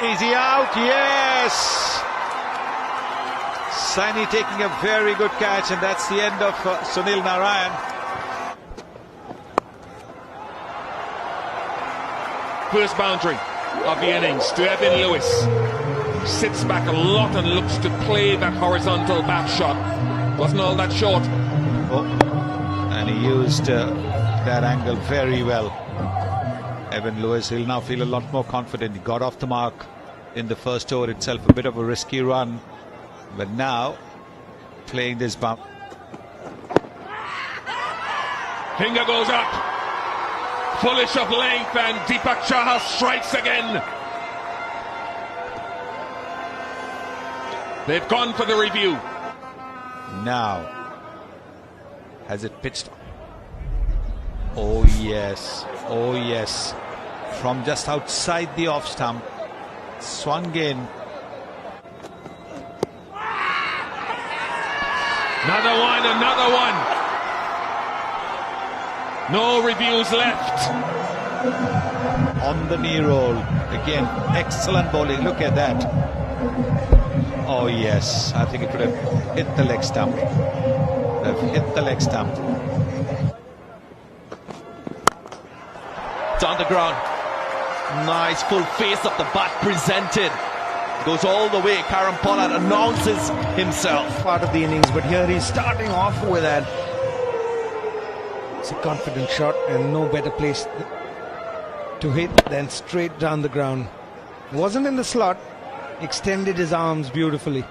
Is he out? Yes! Saini taking a very good catch, and that's the end of Sunil Narayan. First boundary of the innings to Evan Lewis. Sits back a lot and looks to play that horizontal back shot. Wasn't all that short. Oh, and he used that angle very well. Evan Lewis, he'll now feel a lot more confident. He got off the mark in the first over itself, a bit of a risky run, but now playing this bump. Finger goes up, fullish of length, and Deepak Chahar strikes again. They've gone for the review. Now, has it pitched? Oh yes, oh yes. From just outside the off stump, swung in. Another one, another one. No reviews left. On the knee roll. Again, excellent bowling. Look at that. Oh yes, I think it could have hit the leg stump. Could have hit the leg stump. It's on the ground. Nice full face of the bat presented. Goes all the way. Kieron Pollard announces himself. Part of the innings, but here he's starting off with that. It's a confident shot and no better place to hit than straight down the ground. Wasn't in the slot. Extended his arms beautifully.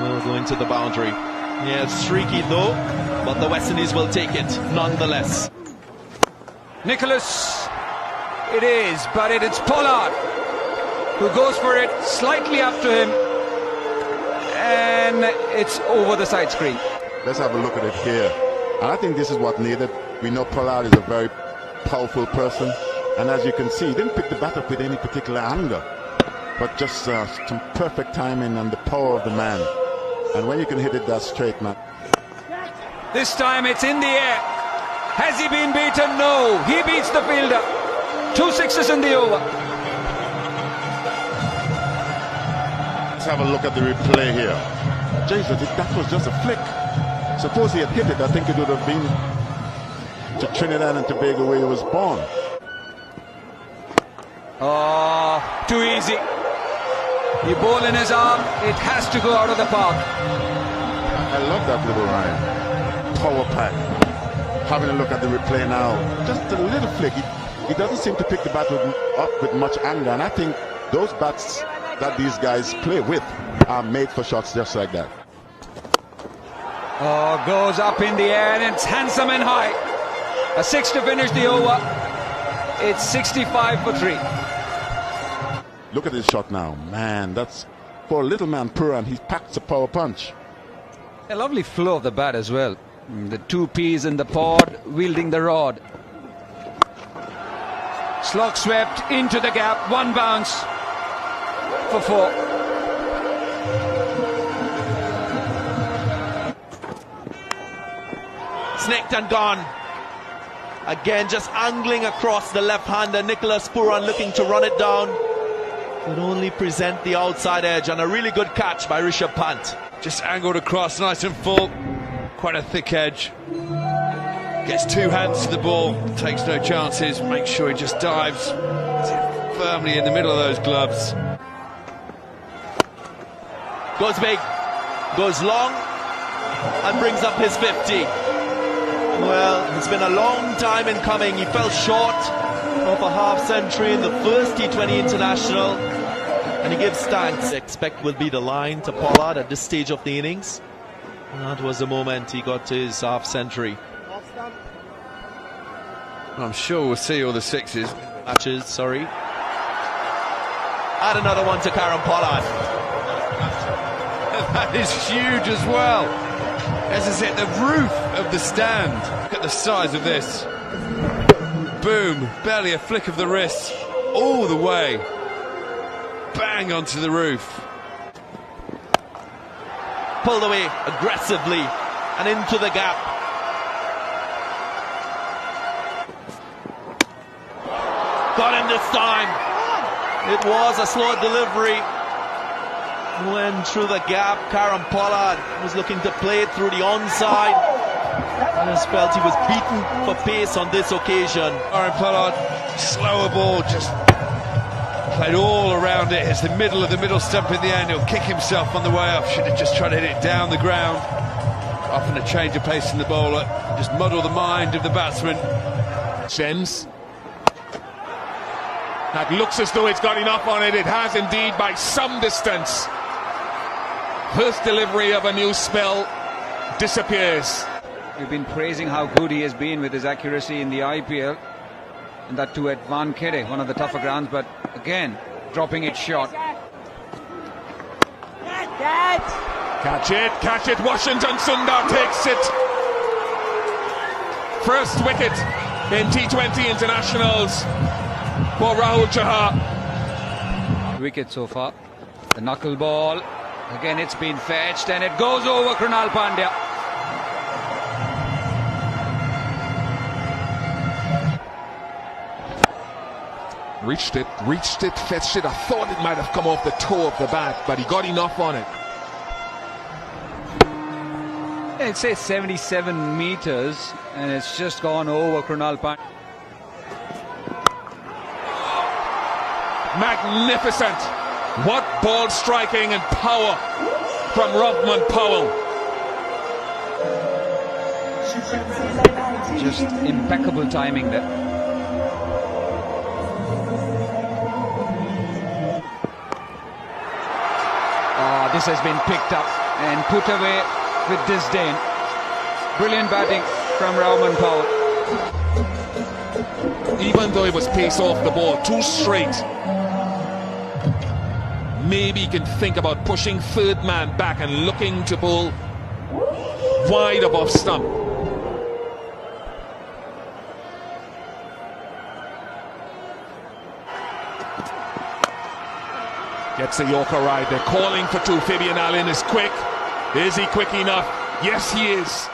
Will go into the boundary. Yeah, it's streaky though, but the West Indies will take it nonetheless. Nicholas, it is, but it's Pollard who goes for it slightly up to him, and it's over the side screen. Let's have a look at it here. And I think this is what needed. We know Pollard is a very powerful person, and as you can see, he didn't pick the bat up with any particular anger, but just some perfect timing and the power of the man. And when you can hit it that straight, man. This time it's in the air. Has he been beaten? No. He beats the fielder. 2 sixes in the over. Let's have a look at the replay here. Jesus, that was just a flick. Suppose he had hit it, I think it would have been to Trinidad and Tobago where he was born. Oh, too easy. You bowl in his arm, it has to go out of the park. I love that little rhyme. Power pack. Having a look at the replay now. Just a little flick. He doesn't seem to pick the bat up with much anger. And I think those bats that these guys play with are made for shots just like that. Oh, goes up in the air and it's handsome and high. A 6 to finish the over. It's 65 for 3. Look at this shot now. Man, that's for a little man Puran. He packs a power punch. A lovely flow of the bat as well. The 2 Ps in the pod, wielding the rod. Slog swept into the gap, 1 bounce for 4. Snaked and gone. Again, just angling across the left-hander. Nicholas Pooran looking to run it down. Could only present the outside edge, and a really good catch by Rishabh Pant. Just angled across, nice and full. Quite a thick edge. Gets 2 hands to the ball, takes no chances, makes sure he just dives firmly in the middle of those gloves. Goes big, goes long, and brings up his 50. Well, it's been a long time in coming. He fell short of a half-century in the first T20 International, and he gives thanks. Expect will be the line to Pollard at this stage of the innings. And that was the moment he got to his half-century. I'm sure we'll see all the 6s. Matches, sorry. Add another one to Kieron Pollard. That is huge as well. As is it, the roof of the stand. Look at the size of this. Boom, barely a flick of the wrist, all the way. Bang onto the roof. Pulled away aggressively and into the gap. this time. It was a slow delivery. Went through the gap. Kieron Pollard was looking to play it through the onside. I just felt he was beaten for pace on this occasion. Kieron Pollard, slower ball, just played all around it. It's the middle of the middle stump in the end. He'll kick himself on the way up. Should have just tried to hit it down the ground. Often a change of pace in the bowler. Just muddle the mind of the batsman. Shens. That looks as though it's got enough on it. It has indeed by some distance. First delivery of a new spell disappears. We've been praising how good he has been with his accuracy in the IPL. And that too at Wankhede, one of the tougher grounds, but again, dropping it short. Catch it, Washington Sundar takes it. First wicket in T20 internationals for Rahul Chahar. Wicket so far. The knuckle ball. Again, it's been fetched and it goes over Krunal Pandya. Reached it, fetched it. I thought it might have come off the toe of the bat, but he got enough on it. It says 77 meters and it's just gone over Krunal Pandya. Magnificent. What ball striking and power from Rovman Powell. Just impeccable timing there. This has been picked up and put away with disdain. Brilliant batting from Rovman Powell. Even though it was pace off the ball, too straight. Maybe he can think about pushing third man back and looking to bowl wide above stump. Gets the Yorker right. They're calling for two. Fabian Allen is quick. Is he quick enough? Yes, he is.